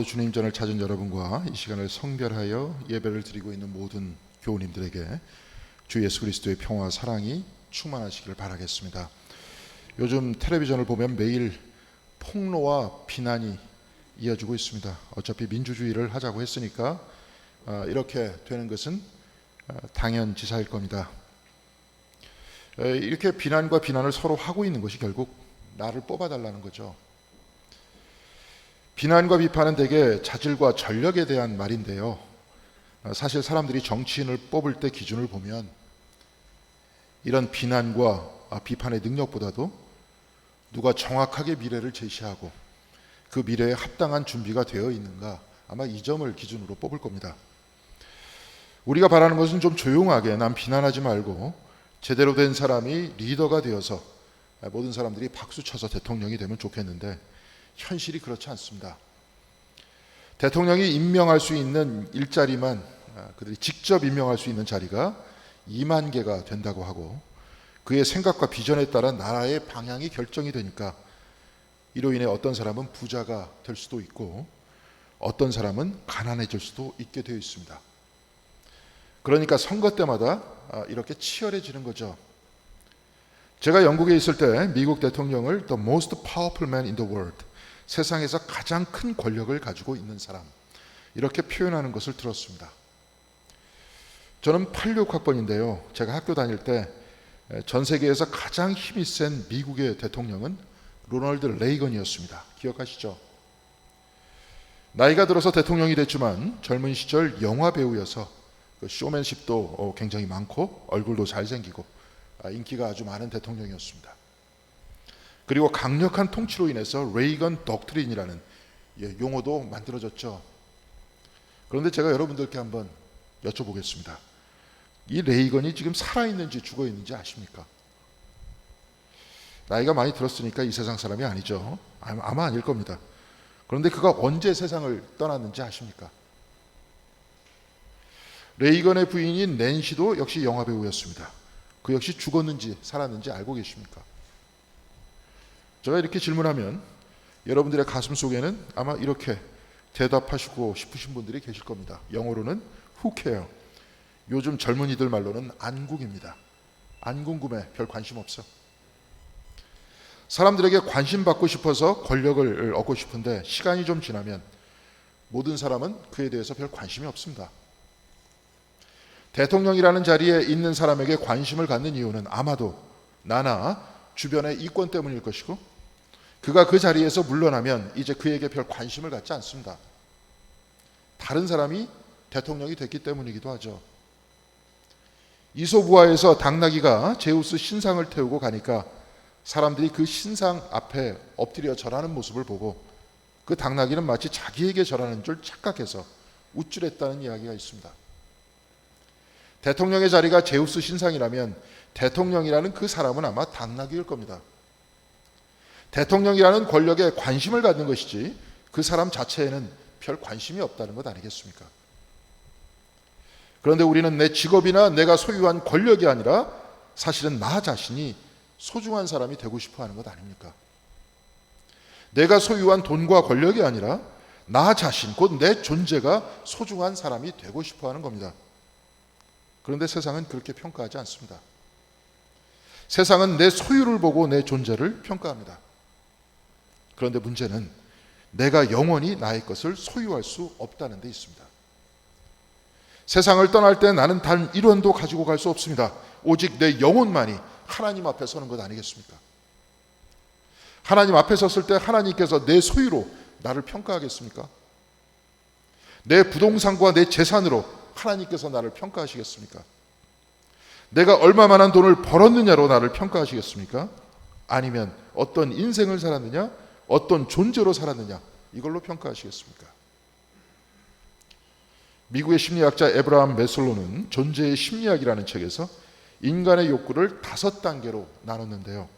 주님 전을 찾은 여러분과 이 시간을 성별하여 예배를 드리고 있는 모든 교우님들에게 주 예수 그리스도의 평화와 사랑이 충만하시기를 바라겠습니다. 요즘 텔레비전을 보면 매일 폭로와 비난이 이어지고 있습니다. 어차피 민주주의를 하자고 했으니까 이렇게 되는 것은 당연지사일 겁니다. 이렇게 비난과 비난을 서로 하고 있는 것이 결국 나를 뽑아달라는 거죠. 비난과 비판은 대개 자질과 전력에 대한 말인데요. 사실 사람들이 정치인을 뽑을 때 기준을 보면 이런 비난과 비판의 능력보다도 누가 정확하게 미래를 제시하고 그 미래에 합당한 준비가 되어 있는가, 아마 이 점을 기준으로 뽑을 겁니다. 우리가 바라는 것은 좀 조용하게 남 비난하지 말고 제대로 된 사람이 리더가 되어서 모든 사람들이 박수 쳐서 대통령이 되면 좋겠는데 현실이 그렇지 않습니다. 대통령이 임명할 수 있는 일자리만 그들이 직접 임명할 수 있는 자리가 2만 개가 된다고 하고, 그의 생각과 비전에 따라 나라의 방향이 결정이 되니까 이로 인해 어떤 사람은 부자가 될 수도 있고 어떤 사람은 가난해질 수도 있게 되어 있습니다. 그러니까 선거 때마다 이렇게 치열해지는 거죠. 제가 영국에 있을 때 미국 대통령을 The most powerful man in the world, 세상에서 가장 큰 권력을 가지고 있는 사람, 이렇게 표현하는 것을 들었습니다. 저는 86학번인데요. 제가 학교 다닐 때 전 세계에서 가장 힘이 센 미국의 대통령은 로널드 레이건이었습니다. 기억하시죠? 나이가 들어서 대통령이 됐지만 젊은 시절 영화 배우여서 쇼맨십도 굉장히 많고 얼굴도 잘생기고 인기가 아주 많은 대통령이었습니다. 그리고 강력한 통치로 인해서 레이건 독트린이라는 용어도 만들어졌죠. 그런데 제가 여러분들께 한번 여쭤보겠습니다. 이 레이건이 지금 살아있는지 죽어있는지 아십니까? 나이가 많이 들었으니까 이 세상 사람이 아니죠. 아마 아닐 겁니다. 그런데 그가 언제 세상을 떠났는지 아십니까? 레이건의 부인인 낸시도 역시 영화배우였습니다. 그 역시 죽었는지 살았는지 알고 계십니까? 제가 이렇게 질문하면 여러분들의 가슴 속에는 아마 이렇게 대답하시고 싶으신 분들이 계실 겁니다. 영어로는 who care? 요즘 젊은이들 말로는 안궁입니다. 안 궁금해, 별 관심 없어. 사람들에게 관심 받고 싶어서 권력을 얻고 싶은데 시간이 좀 지나면 모든 사람은 그에 대해서 별 관심이 없습니다. 대통령이라는 자리에 있는 사람에게 관심을 갖는 이유는 아마도 나나 주변의 이권 때문일 것이고, 그가 그 자리에서 물러나면 이제 그에게 별 관심을 갖지 않습니다. 다른 사람이 대통령이 됐기 때문이기도 하죠. 이소부화에서 당나귀가 제우스 신상을 태우고 가니까 사람들이 그 신상 앞에 엎드려 절하는 모습을 보고 그 당나귀는 마치 자기에게 절하는 줄 착각해서 우쭐했다는 이야기가 있습니다. 대통령의 자리가 제우스 신상이라면 대통령이라는 그 사람은 아마 당나귀일 겁니다. 대통령이라는 권력에 관심을 갖는 것이지 그 사람 자체에는 별 관심이 없다는 것 아니겠습니까? 그런데 우리는 내 직업이나 내가 소유한 권력이 아니라 사실은 나 자신이 소중한 사람이 되고 싶어 하는 것 아닙니까? 내가 소유한 돈과 권력이 아니라 나 자신, 곧 내 존재가 소중한 사람이 되고 싶어 하는 겁니다. 그런데 세상은 그렇게 평가하지 않습니다. 세상은 내 소유를 보고 내 존재를 평가합니다. 그런데 문제는 내가 영원히 나의 것을 소유할 수 없다는 데 있습니다. 세상을 떠날 때 나는 단 1원도 가지고 갈 수 없습니다. 오직 내 영혼만이 하나님 앞에 서는 것 아니겠습니까? 하나님 앞에 섰을 때 하나님께서 내 소유로 나를 평가하겠습니까? 내 부동산과 내 재산으로 하나님께서 나를 평가하시겠습니까? 내가 얼마만한 돈을 벌었느냐로 나를 평가하시겠습니까? 아니면 어떤 인생을 살았느냐, 어떤 존재로 살았느냐, 이걸로 평가하시겠습니까? 미국의 심리학자 에브라함 메슬로는 존재의 심리학이라는 책에서 인간의 욕구를 5단계로 나눴는데요.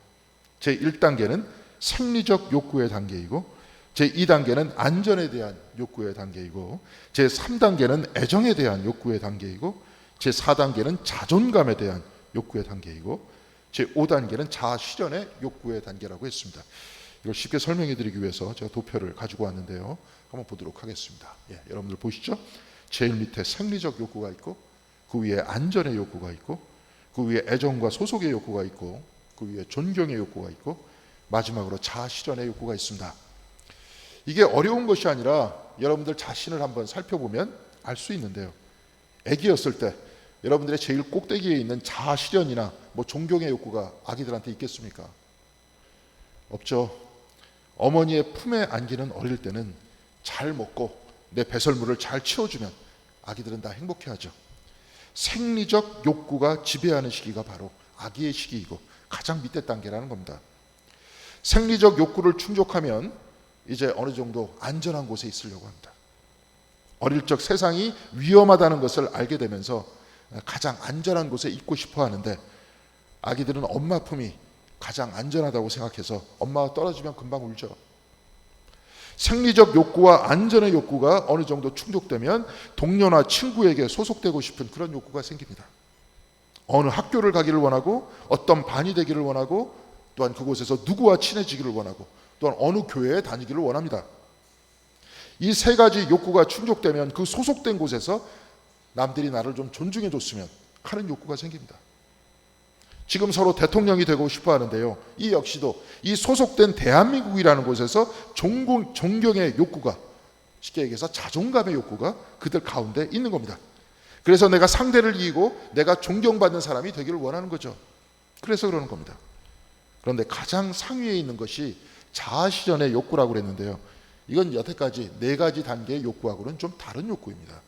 제1단계는 생리적 욕구의 단계이고, 제2단계는 안전에 대한 욕구의 단계이고, 제3단계는 애정에 대한 욕구의 단계이고, 제4단계는 자존감에 대한 욕구의 단계이고, 제5단계는 자아실현의 욕구의 단계라고 했습니다. 이걸 쉽게 설명해 드리기 위해서 제가 도표를 가지고 왔는데요. 한번 보도록 하겠습니다. 여러분들 보시죠. 제일 밑에 생리적 욕구가 있고, 그 위에 안전의 욕구가 있고, 그 위에 애정과 소속의 욕구가 있고, 그 위에 존경의 욕구가 있고, 마지막으로 자아실현의 욕구가 있습니다. 이게 어려운 것이 아니라 여러분들 자신을 한번 살펴보면 알 수 있는데요. 아기였을 때 여러분들의 제일 꼭대기에 있는 자아실현이나 존경의 욕구가 아기들한테 있겠습니까? 없죠. 어머니의 품에 안기는 어릴 때는 잘 먹고 내 배설물을 잘 치워주면 아기들은 다 행복해하죠. 생리적 욕구가 지배하는 시기가 바로 아기의 시기이고 가장 밑에 단계라는 겁니다. 생리적 욕구를 충족하면 이제 어느 정도 안전한 곳에 있으려고 합니다. 어릴 적 세상이 위험하다는 것을 알게 되면서 가장 안전한 곳에 있고 싶어 하는데, 아기들은 엄마 품이 가장 안전하다고 생각해서 엄마가 떨어지면 금방 울죠. 생리적 욕구와 안전의 욕구가 어느 정도 충족되면 동료나 친구에게 소속되고 싶은 그런 욕구가 생깁니다. 어느 학교를 가기를 원하고, 어떤 반이 되기를 원하고, 또한 그곳에서 누구와 친해지기를 원하고, 또한 어느 교회에 다니기를 원합니다. 이 세 가지 욕구가 충족되면 그 소속된 곳에서 남들이 나를 좀 존중해 줬으면 하는 욕구가 생깁니다. 지금 서로 대통령이 되고 싶어 하는데요, 이 역시도 이 소속된 대한민국이라는 곳에서 존경의 욕구가, 쉽게 얘기해서 자존감의 욕구가 그들 가운데 있는 겁니다. 그래서 내가 상대를 이기고 내가 존경받는 사람이 되기를 원하는 거죠. 그래서 그러는 겁니다. 그런데 가장 상위에 있는 것이 자아실현의 욕구라고 그랬는데요, 이건 여태까지 네 가지 단계의 욕구하고는 좀 다른 욕구입니다.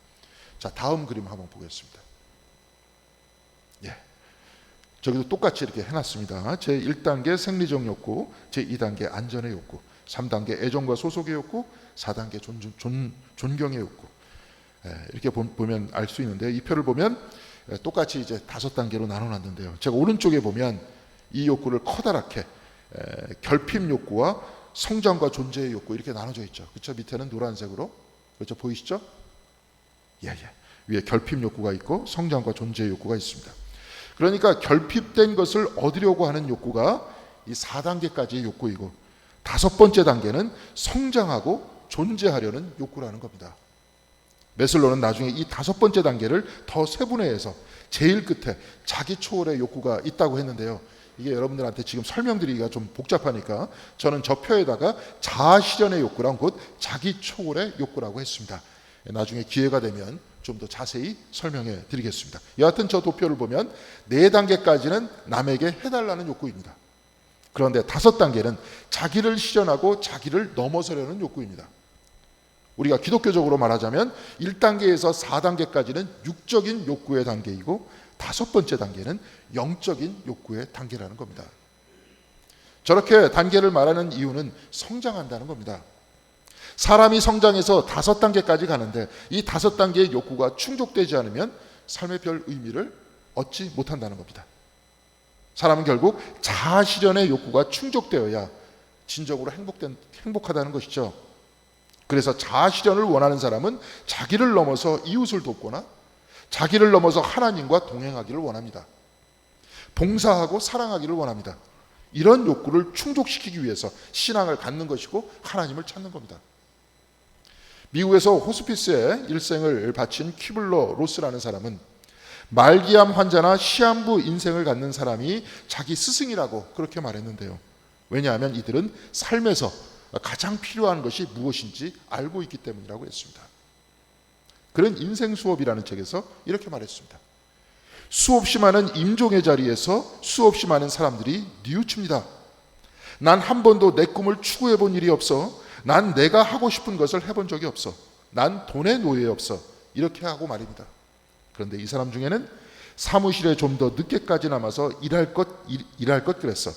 자, 다음 그림 한번 보겠습니다. 저기도 똑같이 이렇게 해놨습니다. 제1단계 생리적 욕구, 제2단계 안전의 욕구, 3단계 애정과 소속의 욕구, 4단계 존경의 욕구. 이렇게 보면 알 수 있는데, 이 표를 보면 똑같이 이제 5단계로 나눠놨는데요. 제가 오른쪽에 보면 이 욕구를 커다랗게 결핍 욕구와 성장과 존재의 욕구 이렇게 나눠져 있죠. 그렇죠? 밑에는 노란색으로, 그렇죠? 보이시죠? 위에 결핍 욕구가 있고 성장과 존재의 욕구가 있습니다. 그러니까 결핍된 것을 얻으려고 하는 욕구가 이 4단계까지의 욕구이고, 5번째 단계는 성장하고 존재하려는 욕구라는 겁니다. 메슬로는 나중에 이 5번째 단계를 더 세분화해서 제일 끝에 자기 초월의 욕구가 있다고 했는데요, 이게 여러분들한테 지금 설명드리기가 좀 복잡하니까 저는 저 표에다가 자아실현의 욕구랑 곧 자기 초월의 욕구라고 했습니다. 나중에 기회가 되면 좀 더 자세히 설명해 드리겠습니다. 여하튼 저 도표를 보면 4단계까지는 남에게 해달라는 욕구입니다. 그런데 5단계는 자기를 실현하고 자기를 넘어서려는 욕구입니다. 우리가 기독교적으로 말하자면 1단계에서 4단계까지는 육적인 욕구의 단계이고, 5번째 단계는 영적인 욕구의 단계라는 겁니다. 저렇게 단계를 말하는 이유는 성장한다는 겁니다. 사람이 성장해서 5단계까지 가는데 이 5단계의 욕구가 충족되지 않으면 삶의 별 의미를 얻지 못한다는 겁니다. 사람은 결국 자아실현의 욕구가 충족되어야 진정으로 행복하다는 것이죠. 그래서 자아실현을 원하는 사람은 자기를 넘어서 이웃을 돕거나 자기를 넘어서 하나님과 동행하기를 원합니다. 봉사하고 사랑하기를 원합니다. 이런 욕구를 충족시키기 위해서 신앙을 갖는 것이고 하나님을 찾는 겁니다. 미국에서 호스피스에 일생을 바친 퀴블러 로스라는 사람은 말기암 환자나 시한부 인생을 갖는 사람이 자기 스승이라고 그렇게 말했는데요. 왜냐하면 이들은 삶에서 가장 필요한 것이 무엇인지 알고 있기 때문이라고 했습니다. 그런 인생 수업이라는 책에서 이렇게 말했습니다. 수없이 많은 임종의 자리에서 수없이 많은 사람들이 뉘우칩니다. 난 한 번도 내 꿈을 추구해 본 일이 없어. 난 내가 하고 싶은 것을 해본 적이 없어. 난 돈의 노예 없어. 이렇게 하고 말입니다. 그런데 이 사람 중에는 사무실에 좀 더 늦게까지 남아서 일할 것 그랬어.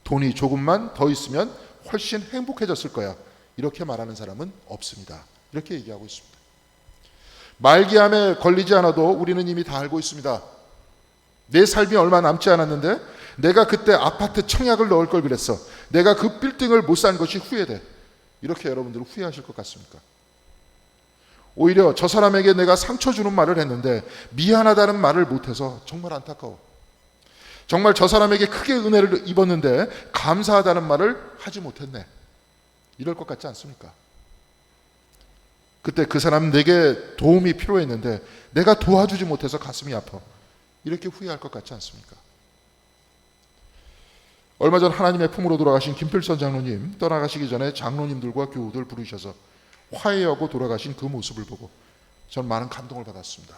돈이 조금만 더 있으면 훨씬 행복해졌을 거야. 이렇게 말하는 사람은 없습니다. 이렇게 얘기하고 있습니다. 말기암에 걸리지 않아도 우리는 이미 다 알고 있습니다. 내 삶이 얼마 남지 않았는데 내가 그때 아파트 청약을 넣을 걸 그랬어. 내가 그 빌딩을 못 산 것이 후회돼. 이렇게 여러분들은 후회하실 것 같습니까? 오히려 저 사람에게 내가 상처 주는 말을 했는데 미안하다는 말을 못해서 정말 안타까워. 정말 저 사람에게 크게 은혜를 입었는데 감사하다는 말을 하지 못했네. 이럴 것 같지 않습니까? 그때 그 사람 내게 도움이 필요했는데 내가 도와주지 못해서 가슴이 아파. 이렇게 후회할 것 같지 않습니까? 얼마 전 하나님의 품으로 돌아가신 김필선 장로님, 떠나가시기 전에 장로님들과 교우들 부르셔서 화해하고 돌아가신 그 모습을 보고 전 많은 감동을 받았습니다.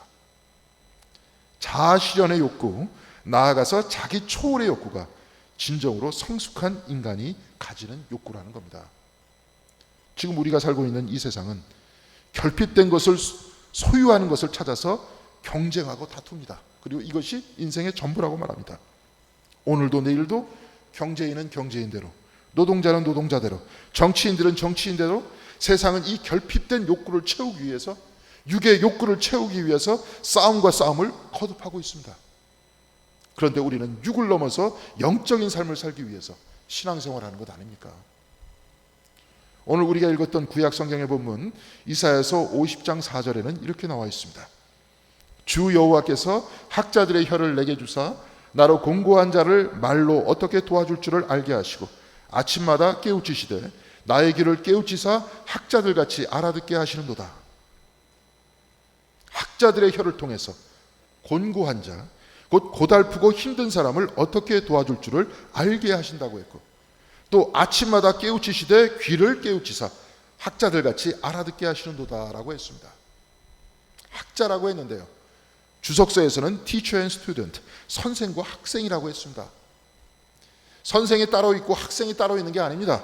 자아실현의 욕구, 나아가서 자기 초월의 욕구가 진정으로 성숙한 인간이 가지는 욕구라는 겁니다. 지금 우리가 살고 있는 이 세상은 결핍된 것을 소유하는 것을 찾아서 경쟁하고 다툽니다. 그리고 이것이 인생의 전부라고 말합니다. 오늘도 내일도 경제인은 경제인대로, 노동자는 노동자대로, 정치인들은 정치인대로 세상은 이 결핍된 욕구를 채우기 위해서, 육의 욕구를 채우기 위해서 싸움과 싸움을 거듭하고 있습니다. 그런데 우리는 육을 넘어서 영적인 삶을 살기 위해서 신앙생활하는 것 아닙니까? 오늘 우리가 읽었던 구약 성경의 본문 이사야서 50장 4절에는 이렇게 나와 있습니다. 주 여호와께서 학자들의 혀를 내게 주사 나로 공고한 자를 말로 어떻게 도와줄 줄을 알게 하시고 아침마다 깨우치시되 나의 귀를 깨우치사 학자들같이 알아듣게 하시는도다. 학자들의 혀를 통해서 곤고한 자, 곧 고달프고 힘든 사람을 어떻게 도와줄 줄을 알게 하신다고 했고, 또 아침마다 깨우치시되 귀를 깨우치사 학자들같이 알아듣게 하시는도다라고 했습니다. 학자라고 했는데요, 주석서에서는 teacher and student, 선생과 학생이라고 했습니다. 선생이 따로 있고 학생이 따로 있는 게 아닙니다.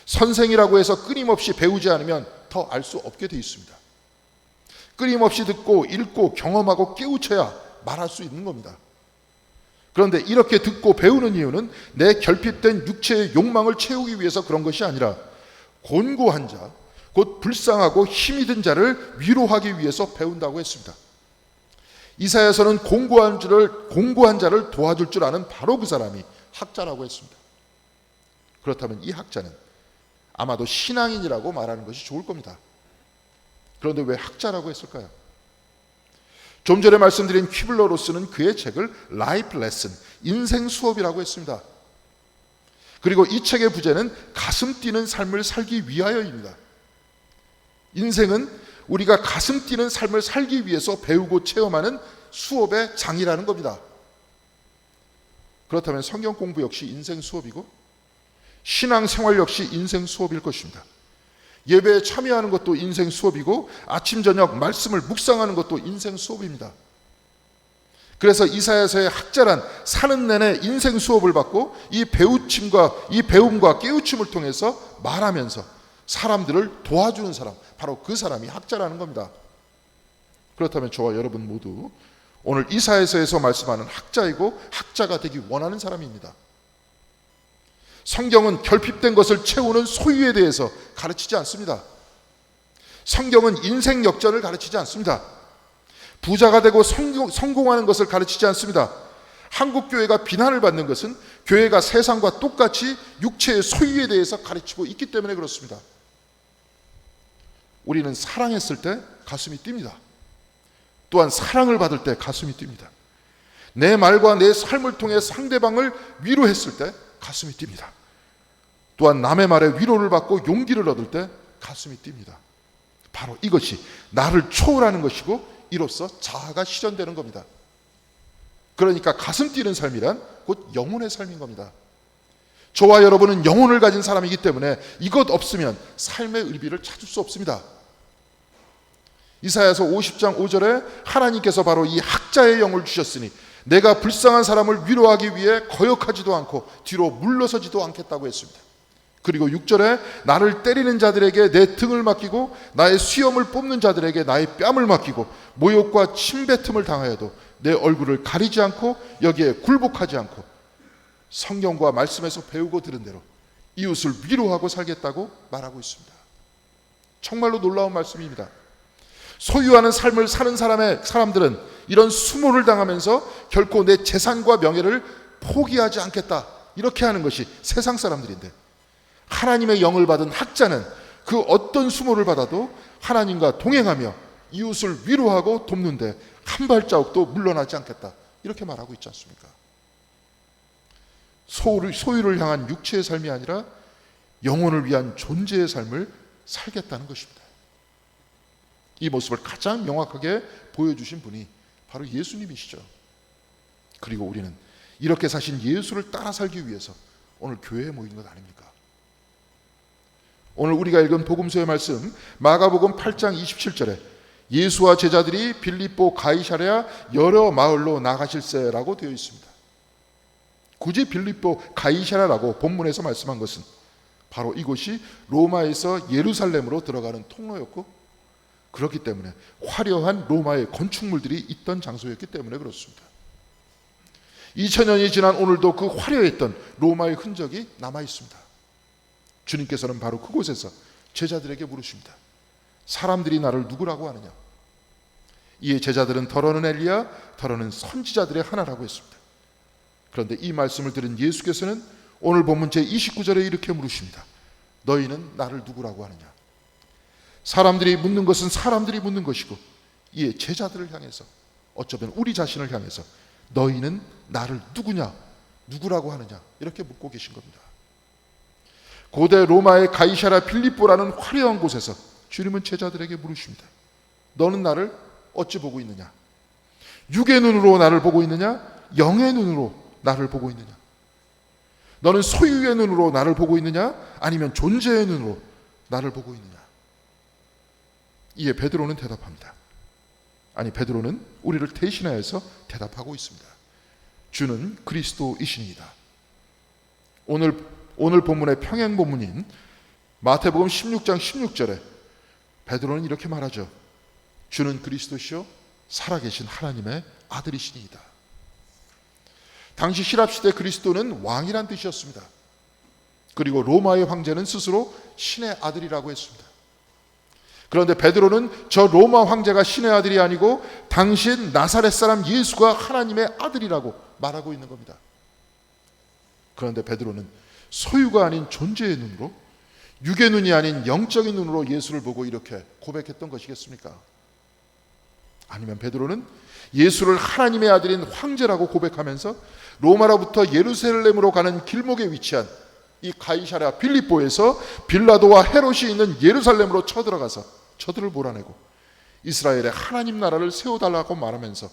선생이라고 해서 끊임없이 배우지 않으면 더 알 수 없게 되어 있습니다. 끊임없이 듣고 읽고 경험하고 깨우쳐야 말할 수 있는 겁니다. 그런데 이렇게 듣고 배우는 이유는 내 결핍된 육체의 욕망을 채우기 위해서 그런 것이 아니라 곤고한 자, 곧 불쌍하고 힘이 든 자를 위로하기 위해서 배운다고 했습니다. 이사야서는 공고한 자를 도와줄 줄 아는 바로 그 사람이 학자라고 했습니다. 그렇다면 이 학자는 아마도 신앙인이라고 말하는 것이 좋을 겁니다. 그런데 왜 학자라고 했을까요? 좀 전에 말씀드린 퀴블러로스는 그의 책을 라이프 레슨, 인생 수업이라고 했습니다. 그리고 이 책의 부제는 가슴 뛰는 삶을 살기 위하여입니다. 인생은 우리가 가슴 뛰는 삶을 살기 위해서 배우고 체험하는 수업의 장이라는 겁니다. 그렇다면 성경 공부 역시 인생 수업이고 신앙생활 역시 인생 수업일 것입니다. 예배에 참여하는 것도 인생 수업이고 아침 저녁 말씀을 묵상하는 것도 인생 수업입니다. 그래서 이사야서의 학자란 사는 내내 인생 수업을 받고 이 배움과 깨우침을 통해서 말하면서 사람들을 도와주는 사람, 바로 그 사람이 학자라는 겁니다. 그렇다면 저와 여러분 모두 오늘 이사야서에서 말씀하는 학자이고 학자가 되기 원하는 사람입니다. 성경은 결핍된 것을 채우는 소유에 대해서 가르치지 않습니다. 성경은 인생 역전을 가르치지 않습니다. 부자가 되고 성공하는 것을 가르치지 않습니다. 한국 교회가 비난을 받는 것은 교회가 세상과 똑같이 육체의 소유에 대해서 가르치고 있기 때문에 그렇습니다. 우리는 사랑했을 때 가슴이 뜁니다. 또한 사랑을 받을 때 가슴이 뜁니다. 내 말과 내 삶을 통해 상대방을 위로했을 때 가슴이 뜁니다. 또한 남의 말에 위로를 받고 용기를 얻을 때 가슴이 뜁니다. 바로 이것이 나를 초월하는 것이고 이로써 자아가 실현되는 겁니다. 그러니까 가슴 뛰는 삶이란 곧 영혼의 삶인 겁니다. 저와 여러분은 영혼을 가진 사람이기 때문에 이것 없으면 삶의 의미를 찾을 수 없습니다. 이사야서 50장 5절에 하나님께서 바로 이 학자의 영을 주셨으니 내가 불쌍한 사람을 위로하기 위해 거역하지도 않고 뒤로 물러서지도 않겠다고 했습니다. 그리고 6절에 나를 때리는 자들에게 내 등을 맡기고 나의 수염을 뽑는 자들에게 나의 뺨을 맡기고 모욕과 침뱉음을 당하여도 내 얼굴을 가리지 않고 여기에 굴복하지 않고 성경과 말씀에서 배우고 들은 대로 이웃을 위로하고 살겠다고 말하고 있습니다. 정말로 놀라운 말씀입니다. 소유하는 삶을 사는 사람들은 이런 수모를 당하면서 결코 내 재산과 명예를 포기하지 않겠다, 이렇게 하는 것이 세상 사람들인데, 하나님의 영을 받은 학자는 그 어떤 수모를 받아도 하나님과 동행하며 이웃을 위로하고 돕는데 한 발자국도 물러나지 않겠다, 이렇게 말하고 있지 않습니까? 소유를 향한 육체의 삶이 아니라 영혼을 위한 존재의 삶을 살겠다는 것입니다. 이 모습을 가장 명확하게 보여주신 분이 바로 예수님이시죠. 그리고 우리는 이렇게 사신 예수를 따라 살기 위해서 오늘 교회에 모인 것 아닙니까? 오늘 우리가 읽은 복음서의 말씀 마가복음 8장 27절에 예수와 제자들이 빌립보 가이사랴 여러 마을로 나가실세라고 되어 있습니다. 굳이 빌립보 가이사랴라고 본문에서 말씀한 것은 바로 이곳이 로마에서 예루살렘으로 들어가는 통로였고, 그렇기 때문에 화려한 로마의 건축물들이 있던 장소였기 때문에 그렇습니다. 2000년이 지난 오늘도 그 화려했던 로마의 흔적이 남아 있습니다. 주님께서는 바로 그곳에서 제자들에게 물으십니다. 사람들이 나를 누구라고 하느냐? 이에 제자들은 더러는 엘리야, 더러는 선지자들의 하나라고 했습니다. 그런데 이 말씀을 들은 예수께서는 오늘 본문 제29절에 이렇게 물으십니다. 너희는 나를 누구라고 하느냐? 사람들이 묻는 것은 사람들이 묻는 것이고, 이에 제자들을 향해서, 어쩌면 우리 자신을 향해서 너희는 나를 누구냐, 누구라고 하느냐, 이렇게 묻고 계신 겁니다. 고대 로마의 가이사랴 빌립보라는 화려한 곳에서 주님은 제자들에게 물으십니다. 너는 나를 어찌 보고 있느냐? 육의 눈으로 나를 보고 있느냐? 영의 눈으로 나를 보고 있느냐? 너는 소유의 눈으로 나를 보고 있느냐? 아니면 존재의 눈으로 나를 보고 있느냐? 이에 베드로는 대답합니다. 아니, 베드로는 우리를 대신하여서 대답하고 있습니다. 주는 그리스도이시니이다. 오늘 본문의 평행 본문인 마태복음 16장 16절에 베드로는 이렇게 말하죠. 주는 그리스도시요 살아계신 하나님의 아들이시니이다. 당시 힐랍시대 그리스도는 왕이란 뜻이었습니다. 그리고 로마의 황제는 스스로 신의 아들이라고 했습니다. 그런데 베드로는 저 로마 황제가 신의 아들이 아니고 당신 나사렛 사람 예수가 하나님의 아들이라고 말하고 있는 겁니다. 그런데 베드로는 소유가 아닌 존재의 눈으로, 육의 눈이 아닌 영적인 눈으로 예수를 보고 이렇게 고백했던 것이겠습니까? 아니면 베드로는 예수를 하나님의 아들인 황제라고 고백하면서 로마로부터 예루살렘으로 가는 길목에 위치한 이 가이사랴 빌립보에서 빌라도와 헤롯이 있는 예루살렘으로 쳐들어가서 저들을 몰아내고 이스라엘의 하나님 나라를 세워달라고 말하면서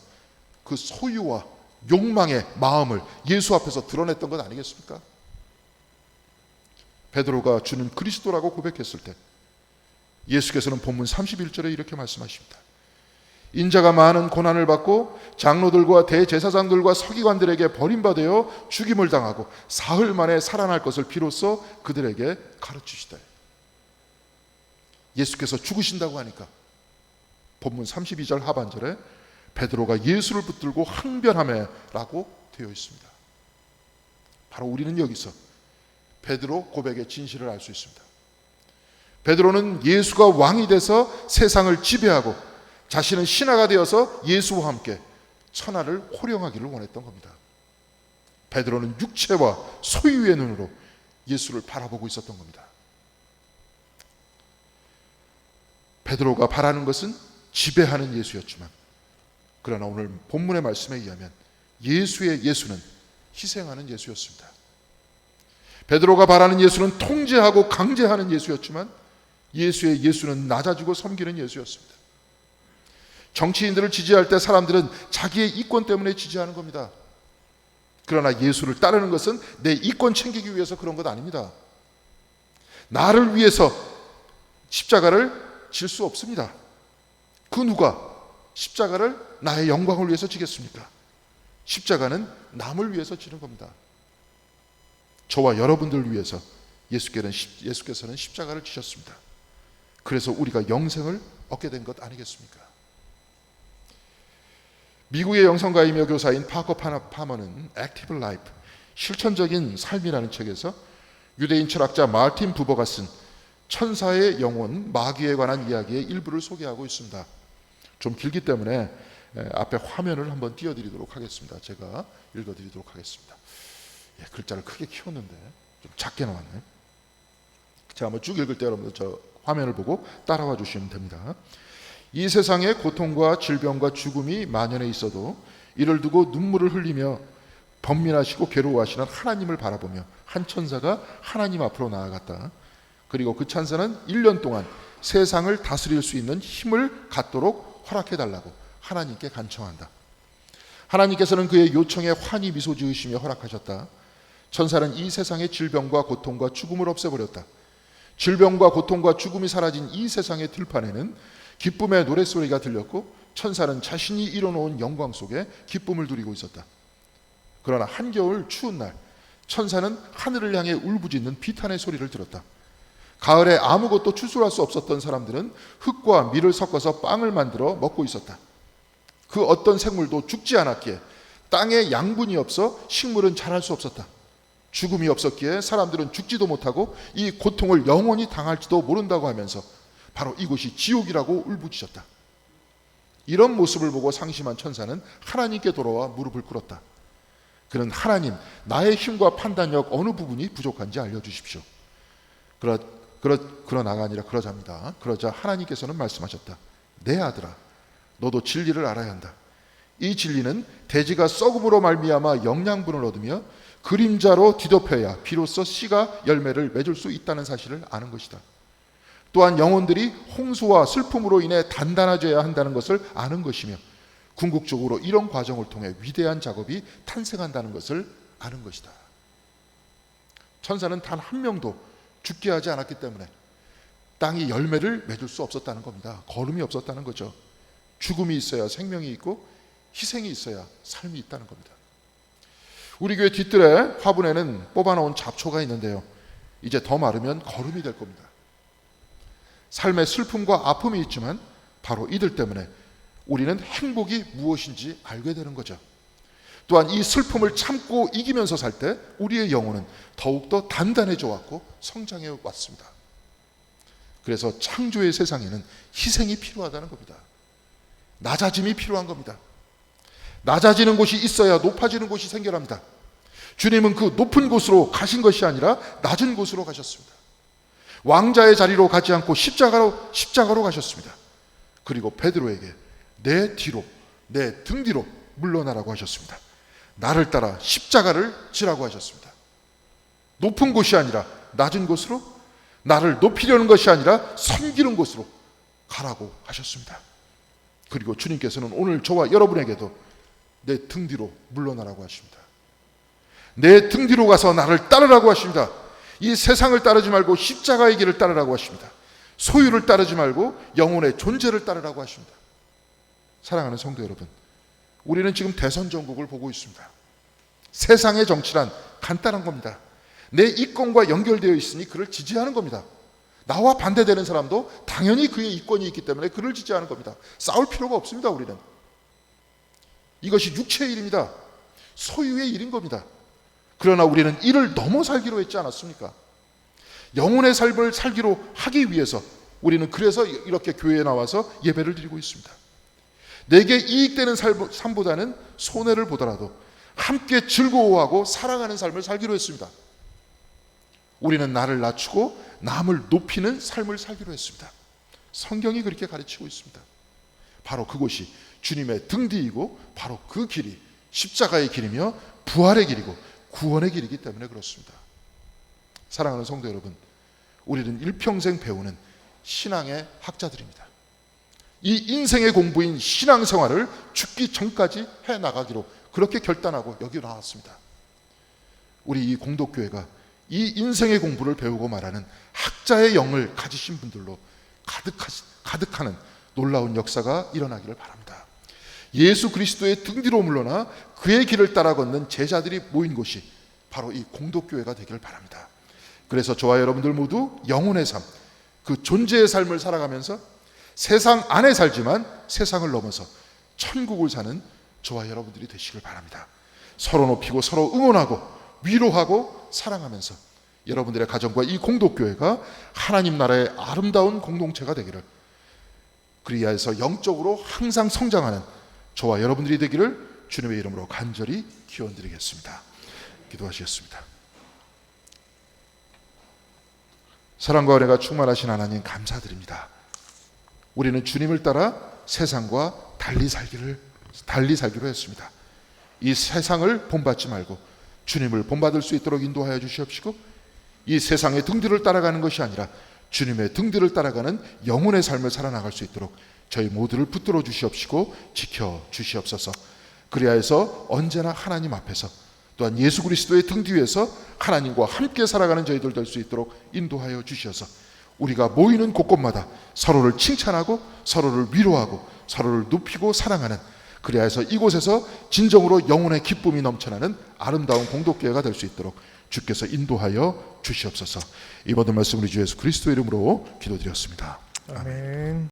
그 소유와 욕망의 마음을 예수 앞에서 드러냈던 것 아니겠습니까? 베드로가 주는 그리스도라고 고백했을 때 예수께서는 본문 31절에 이렇게 말씀하십니다. 인자가 많은 고난을 받고 장로들과 대제사장들과 서기관들에게 버림받아 죽임을 당하고 사흘 만에 살아날 것을 비로소 그들에게 가르치시다. 예수께서 죽으신다고 하니까 본문 32절 하반절에 베드로가 예수를 붙들고 항변하매라고 되어 있습니다. 바로 우리는 여기서 베드로 고백의 진실을 알 수 있습니다. 베드로는 예수가 왕이 돼서 세상을 지배하고 자신은 신하가 되어서 예수와 함께 천하를 호령하기를 원했던 겁니다. 베드로는 육체와 소유의 눈으로 예수를 바라보고 있었던 겁니다. 베드로가 바라는 것은 지배하는 예수였지만, 그러나 오늘 본문의 말씀에 의하면 예수의 예수는 희생하는 예수였습니다. 베드로가 바라는 예수는 통제하고 강제하는 예수였지만 예수의 예수는 낮아지고 섬기는 예수였습니다. 정치인들을 지지할 때 사람들은 자기의 이권 때문에 지지하는 겁니다. 그러나 예수를 따르는 것은 내 이권 챙기기 위해서 그런 것 아닙니다. 나를 위해서 십자가를 질 수 없습니다. 그 누가 십자가를 나의 영광을 위해서 지겠습니까? 십자가는 남을 위해서 지는 겁니다. 저와 여러분들을 위해서 예수께서는 십자가를 지셨습니다. 그래서 우리가 영생을 얻게 된 것 아니겠습니까? 미국의 영성가이며 교사인 파커 파머는 액티브 라이프, 실천적인 삶이라는 책에서 유대인 철학자 마르틴 부버가 쓴 천사의 영혼, 마귀에 관한 이야기의 일부를 소개하고 있습니다. 좀 길기 때문에 앞에 화면을 한번 띄워드리도록 하겠습니다. 제가 읽어드리도록 하겠습니다. 글자를 크게 키웠는데 좀 작게 나왔네요. 제가 한번 쭉 읽을 때 여러분들 저 화면을 보고 따라와 주시면 됩니다. 이 세상에 고통과 질병과 죽음이 만연해 있어도 이를 두고 눈물을 흘리며 번민하시고 괴로워하시는 하나님을 바라보며 한 천사가 하나님 앞으로 나아갔다. 그리고 그 천사는 1년 동안 세상을 다스릴 수 있는 힘을 갖도록 허락해달라고 하나님께 간청한다. 하나님께서는 그의 요청에 환히 미소 지으시며 허락하셨다. 천사는 이 세상의 질병과 고통과 죽음을 없애버렸다. 질병과 고통과 죽음이 사라진 이 세상의 들판에는 기쁨의 노랫소리가 들렸고 천사는 자신이 이뤄놓은 영광 속에 기쁨을 누리고 있었다. 그러나 한겨울 추운 날 천사는 하늘을 향해 울부짖는 비탄의 소리를 들었다. 가을에 아무것도 추수할 수 없었던 사람들은 흙과 밀을 섞어서 빵을 만들어 먹고 있었다. 그 어떤 생물도 죽지 않았기에 땅에 양분이 없어 식물은 자랄 수 없었다. 죽음이 없었기에 사람들은 죽지도 못하고 이 고통을 영원히 당할지도 모른다고 하면서 바로 이곳이 지옥이라고 울부짖었다. 이런 모습을 보고 상심한 천사는 하나님께 돌아와 무릎을 꿇었다. 그는 하나님, 나의 힘과 판단력 어느 부분이 부족한지 알려주십시오. 그러나가 아니라 그러자입니다. 그러자 하나님께서는 말씀하셨다. 내 아들아, 너도 진리를 알아야 한다. 이 진리는 대지가 썩음으로 말미암아 영양분을 얻으며 그림자로 뒤덮여야 비로소 씨가 열매를 맺을 수 있다는 사실을 아는 것이다. 또한 영혼들이 홍수와 슬픔으로 인해 단단해져야 한다는 것을 아는 것이며 궁극적으로 이런 과정을 통해 위대한 작업이 탄생한다는 것을 아는 것이다. 천사는 단 한 명도 죽게 하지 않았기 때문에 땅이 열매를 맺을 수 없었다는 겁니다. 거름이 없었다는 거죠. 죽음이 있어야 생명이 있고 희생이 있어야 삶이 있다는 겁니다. 우리 교회 뒤뜰에 화분에는 뽑아놓은 잡초가 있는데요, 이제 더 마르면 거름이 될 겁니다. 삶의 슬픔과 아픔이 있지만 바로 이들 때문에 우리는 행복이 무엇인지 알게 되는 거죠. 또한 이 슬픔을 참고 이기면서 살 때 우리의 영혼은 더욱더 단단해져 왔고 성장해 왔습니다. 그래서 창조의 세상에는 희생이 필요하다는 겁니다. 낮아짐이 필요한 겁니다. 낮아지는 곳이 있어야 높아지는 곳이 생겨납니다. 주님은 그 높은 곳으로 가신 것이 아니라 낮은 곳으로 가셨습니다. 왕자의 자리로 가지 않고 십자가로 가셨습니다. 그리고 베드로에게 내 뒤로, 내 등 뒤로 물러나라고 하셨습니다. 나를 따라 십자가를 지라고 하셨습니다. 높은 곳이 아니라 낮은 곳으로, 나를 높이려는 것이 아니라 섬기는 곳으로 가라고 하셨습니다. 그리고 주님께서는 오늘 저와 여러분에게도 내 등 뒤로 물러나라고 하십니다. 내 등 뒤로 가서 나를 따르라고 하십니다. 이 세상을 따르지 말고 십자가의 길을 따르라고 하십니다. 소유를 따르지 말고 영혼의 존재를 따르라고 하십니다. 사랑하는 성도 여러분, 우리는 지금 대선 전국을 보고 있습니다. 세상의 정치란 간단한 겁니다. 내 이권과 연결되어 있으니 그를 지지하는 겁니다. 나와 반대되는 사람도 당연히 그의 이권이 있기 때문에 그를 지지하는 겁니다. 싸울 필요가 없습니다. 우리는 이것이 육체의 일입니다. 소유의 일인 겁니다. 그러나 우리는 이를 넘어 살기로 했지 않았습니까? 영혼의 삶을 살기로 하기 위해서 우리는 그래서 이렇게 교회에 나와서 예배를 드리고 있습니다. 내게 이익되는 삶보다는 손해를 보더라도 함께 즐거워하고 사랑하는 삶을 살기로 했습니다. 우리는 나를 낮추고 남을 높이는 삶을 살기로 했습니다. 성경이 그렇게 가르치고 있습니다. 바로 그곳이 주님의 등 뒤이고 바로 그 길이 십자가의 길이며 부활의 길이고 구원의 길이기 때문에 그렇습니다. 사랑하는 성도 여러분, 우리는 일평생 배우는 신앙의 학자들입니다. 이 인생의 공부인 신앙생활을 죽기 전까지 해나가기로 그렇게 결단하고 여기 나왔습니다. 우리 이 공덕교회가 이 인생의 공부를 배우고 말하는 학자의 영을 가지신 분들로 가득하는 놀라운 역사가 일어나기를 바랍니다. 예수 그리스도의 등 뒤로 물러나 그의 길을 따라 걷는 제자들이 모인 곳이 바로 이 공덕교회가 되기를 바랍니다. 그래서 저와 여러분들 모두 영혼의 삶, 그 존재의 삶을 살아가면서 세상 안에 살지만 세상을 넘어서 천국을 사는 저와 여러분들이 되시길 바랍니다. 서로 높이고 서로 응원하고 위로하고 사랑하면서 여러분들의 가정과 이 공덕교회가 하나님 나라의 아름다운 공동체가 되기를, 그리하여서 영적으로 항상 성장하는 저와 여러분들이 되기를 주님의 이름으로 간절히 기원드리겠습니다. 기도하시겠습니다. 사랑과 은혜가 충만하신 하나님 감사드립니다. 우리는 주님을 따라 세상과 달리 살기로 했습니다. 이 세상을 본받지 말고 주님을 본받을 수 있도록 인도하여 주시옵시고, 이 세상의 등 뒤를 따라가는 것이 아니라 주님의 등 뒤를 따라가는 영혼의 삶을 살아나갈 수 있도록 저희 모두를 붙들어 주시옵시고 지켜 주시옵소서. 그리하여서 언제나 하나님 앞에서 또한 예수 그리스도의 등 뒤에서 하나님과 함께 살아가는 저희들 될 수 있도록 인도하여 주셔서 우리가 모이는 곳곳마다 서로를 칭찬하고 서로를 위로하고 서로를 눕히고 사랑하는, 그리하여서 이곳에서 진정으로 영혼의 기쁨이 넘쳐나는 아름다운 공동교회가 될 수 있도록 주께서 인도하여 주시옵소서. 이 모든 말씀 우리 주 예수 그리스도 이름으로 기도드렸습니다. 아멘.